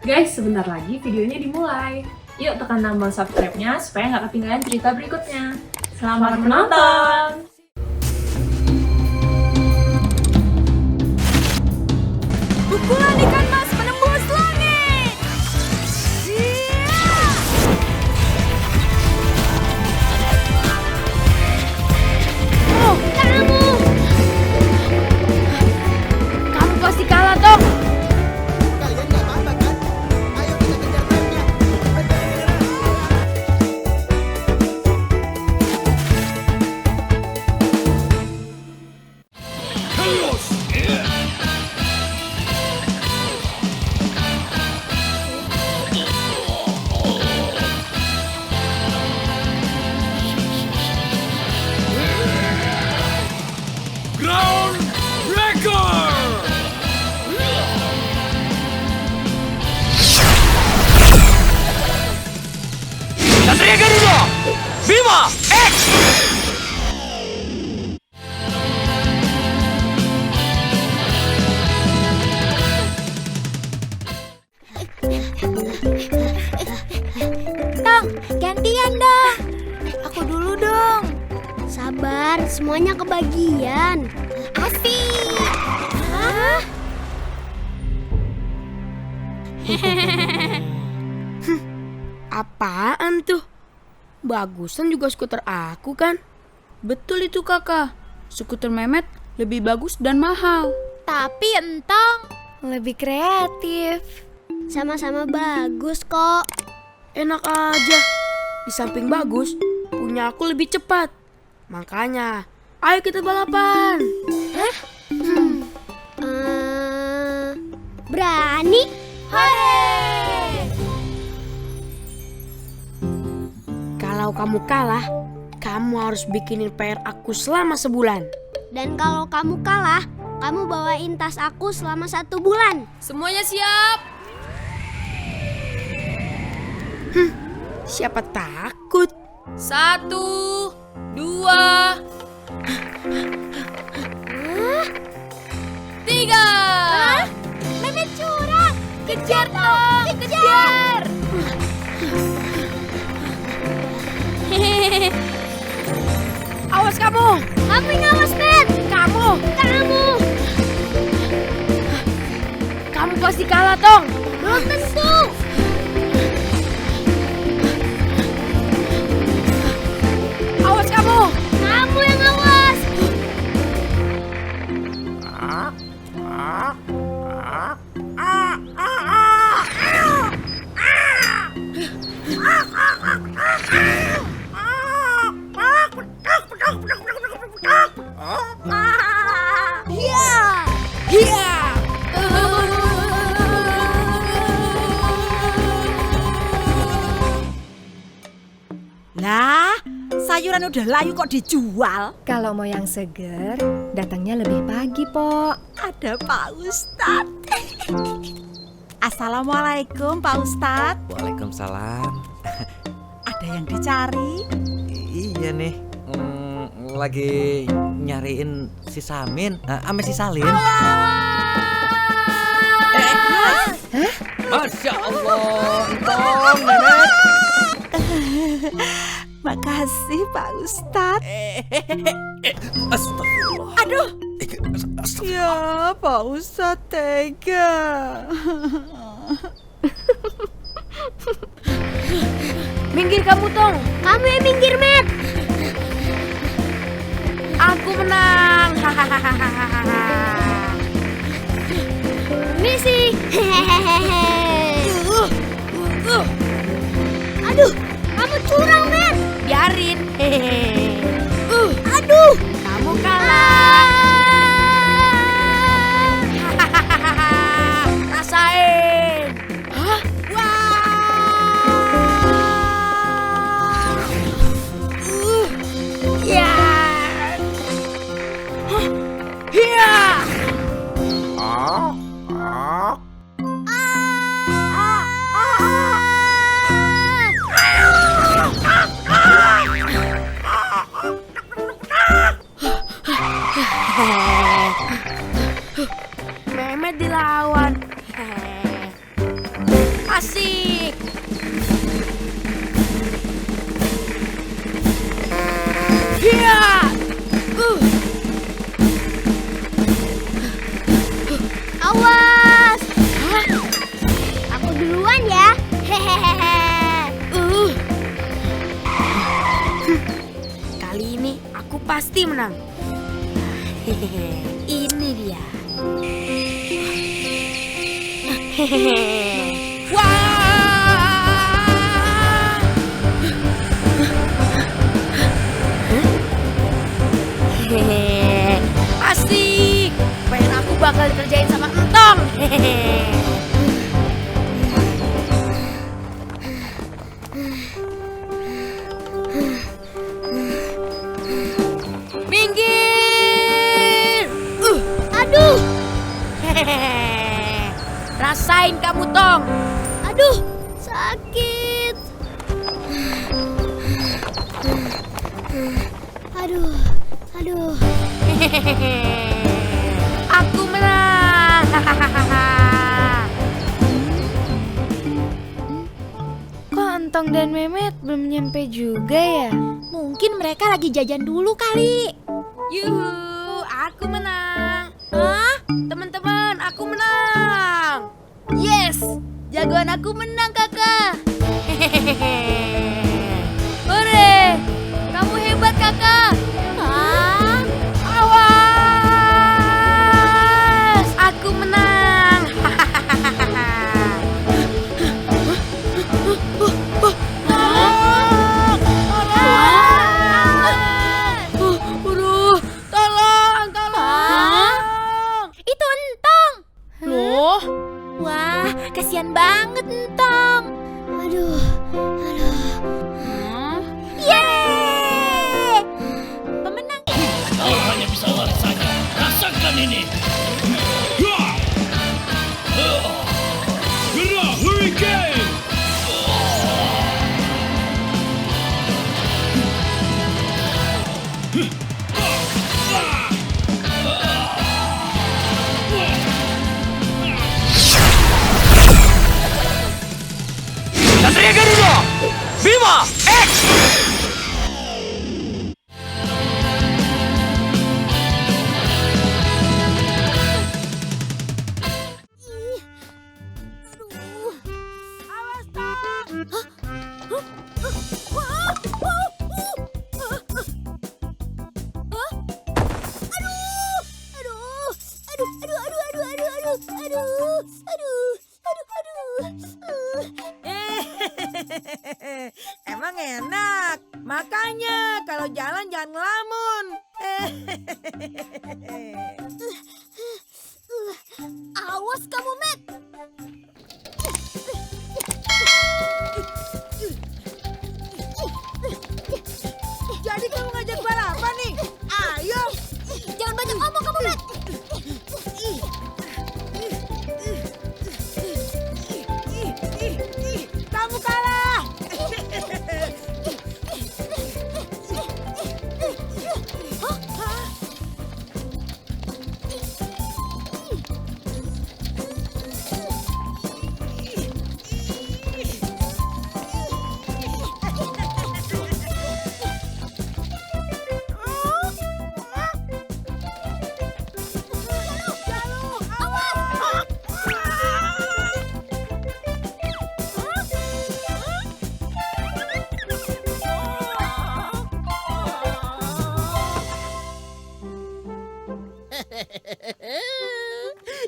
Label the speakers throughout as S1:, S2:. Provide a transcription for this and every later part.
S1: Guys, sebentar lagi videonya dimulai. Yuk tekan tombol subscribe-nya supaya nggak ketinggalan cerita berikutnya. Selamat menonton!
S2: Pukulan ikan mas menembus langit. Oh, kamu pasti kalah, Tong.
S3: Kalian nggak apa-apa kan? Ayo kita kejar truknya.
S4: Ground Breaker! Satria Garuda! Bima X!
S2: Tong, gantian dong. Aku dulu dong.
S5: Sabar, semuanya kebagian.
S2: Asik. Hah?
S6: Apaan tuh? Bagusan juga skuter aku kan? Betul itu kakak. Skuter Memet lebih bagus dan mahal.
S2: Tapi Entong lebih kreatif.
S5: Sama-sama bagus kok.
S6: Enak aja. Di samping bagus, punya aku lebih cepat. Makanya, ayo kita balapan.
S5: Berani?
S2: Hore!
S6: Kalau kamu kalah, kamu harus bikinin PR aku selama sebulan.
S5: Dan kalau kamu kalah, kamu bawain tas aku selama 1 bulan.
S2: Semuanya siap.
S6: Siapa takut?
S2: 1, 2, 3. Memet curang. Kejar dong, kejar.
S6: Awas kamu!
S5: Kamu yang awas, Met.
S6: Kamu!
S5: Kamu
S6: pasti kalah, Tong.
S5: belum tentu.
S6: Awas kamu!
S5: Kamu yang awas.
S7: Lah, sayuran udah layu kok dijual?
S8: Kalau mau yang seger, datangnya lebih pagi, Pok.
S7: Ada Pak Ustadz. Assalamualaikum Pak Ustadz.
S9: Waalaikumsalam.
S7: Ada yang dicari?
S9: Iya nih, lagi nyariin si Samin, sama si Salim. Masya Allah, Tong, Nenek.
S7: Makasih Pak Ustadz.
S9: Astagfirullah.
S7: Aduh. Ya Pak Ustadz tega.
S6: Minggir kamu, Tong.
S5: Kamu yang minggir, Met.
S6: Aku menang.
S5: Misi. Aduh, kamu curang, Met.
S6: Biarin.
S5: Aduh.
S6: Kamu kalah. Rasain. Hah?
S5: Ya.
S6: Asik. Iya.
S5: Awas! Aku duluan ya. Hehehe.
S6: Kali ini aku pasti menang. Ini dia. Wah! Asik. Pengen aku bakal dikerjain sama Entong. Minggir!
S5: Aduh,
S6: Rasain kamu, Tong.
S5: aduh, sakit. Aduh, aduh.
S6: Aku menang.
S8: Kok Entong dan Memet belum nyampe juga ya?
S5: Mungkin mereka lagi jajan dulu kali.
S6: Yuhu, aku menang. Hah? Teman-teman, aku menang. Yes, jagoan aku menang, Kakak. Hore, kamu hebat, Kakak.
S5: Hah?
S6: Awas, aku menang. Aduh, tolong, tolong.
S5: Itu Entong.
S6: Loh,
S5: Wah, kasihan banget Entong. Aduh, aduh. Yeay! Pemenang.
S4: Kau hanya bisa lari saja. Rasakan ini. Gerak Hurricane. Satria Garuda, Bima X.
S7: Emang enak. Makanya kalau jalan jangan ngelamun.
S5: Awas kamu, Met.
S7: Jadi kamu ngajak balapan nih? Ayo.
S5: Jangan banyak ngomong kamu, Met.
S7: Kamu kalah.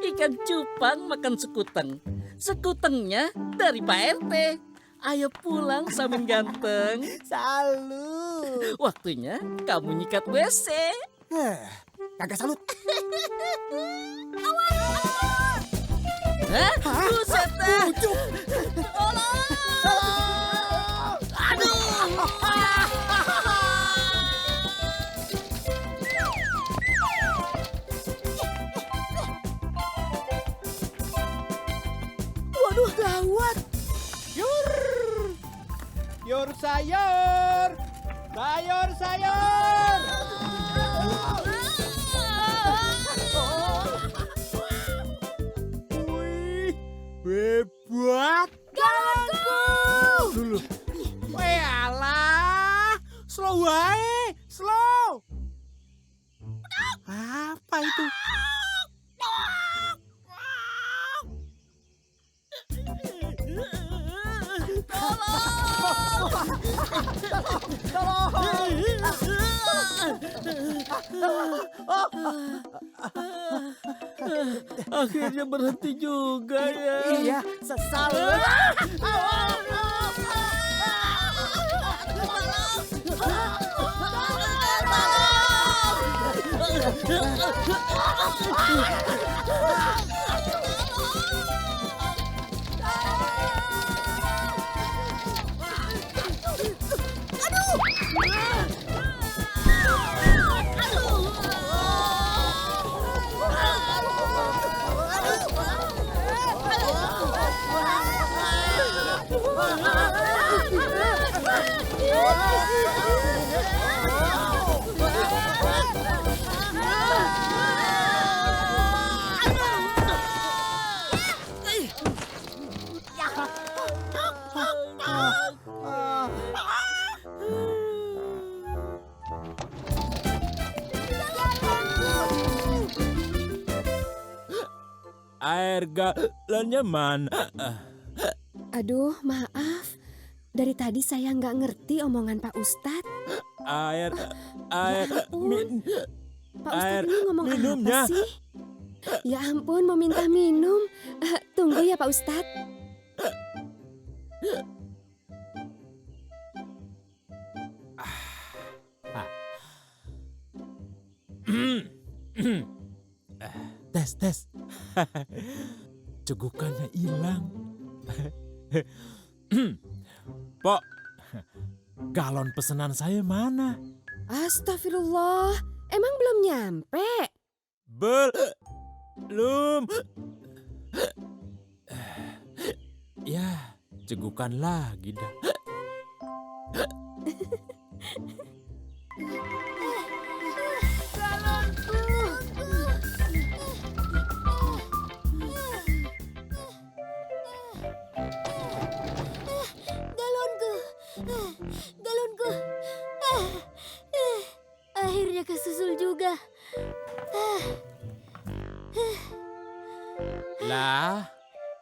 S10: Ikan cupang makan sekuteng. Sekutengnya dari Pak RT. Ayo pulang Samin ganteng.
S7: Salut.
S10: Waktunya kamu nyikat WC.
S3: Kagak salut.
S10: Hah? Buset dah.
S7: Waduh, gawat.
S3: Yor sayur. Sayur sayur.
S7: Wih, hebat. Dulu. Weh alah, slow wae, slow. Apa itu?
S10: Akhirnya berhenti juga ya.
S7: Iya, sesal.
S10: Air galonnya mana?
S8: Aduh, maaf. Dari tadi saya nggak ngerti omongan Pak Ustadz.
S10: Air
S8: Pak Ustadz ini ngomong
S10: minumnya.
S8: apa sih? Ya ampun, mau minta minum. Tunggu ya Pak Ustadz.
S10: Tes. Cegukannya hilang. Pok, galon pesanan saya mana?
S8: Astagfirullah, emang belum nyampe?
S10: Belum. Ya, cegukan lagi dah.
S5: Galonku. Akhirnya kesusul juga.
S10: Lah,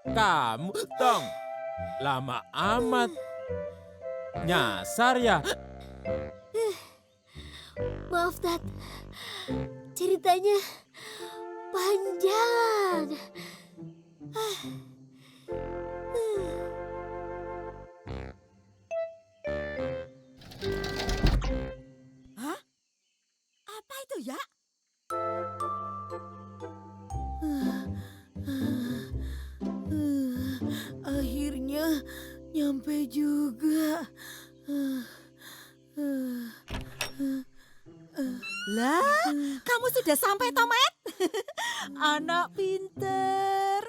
S10: kamu dong. Lama amat. Nyasar ya?
S5: Maaf, Tat. Ceritanya panjang.
S7: Hah? Apa itu ya? Akhirnya nyampe juga. Lah, kamu sudah sampai, Tomat? Anak pinter.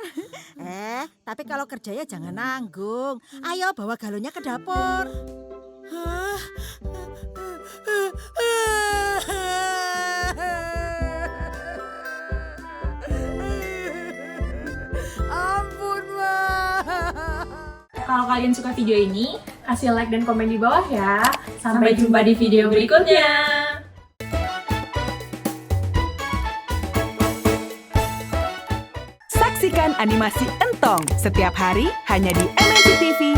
S7: Tapi kalau kerjanya jangan nanggung. Ayo bawa galonnya ke dapur. Ampun, Ma.
S1: Kalau kalian suka video ini, kasih like dan komen di bawah ya. Sampai jumpa di video berikutnya.
S11: Saksikan animasi Entong setiap hari hanya di MNC TV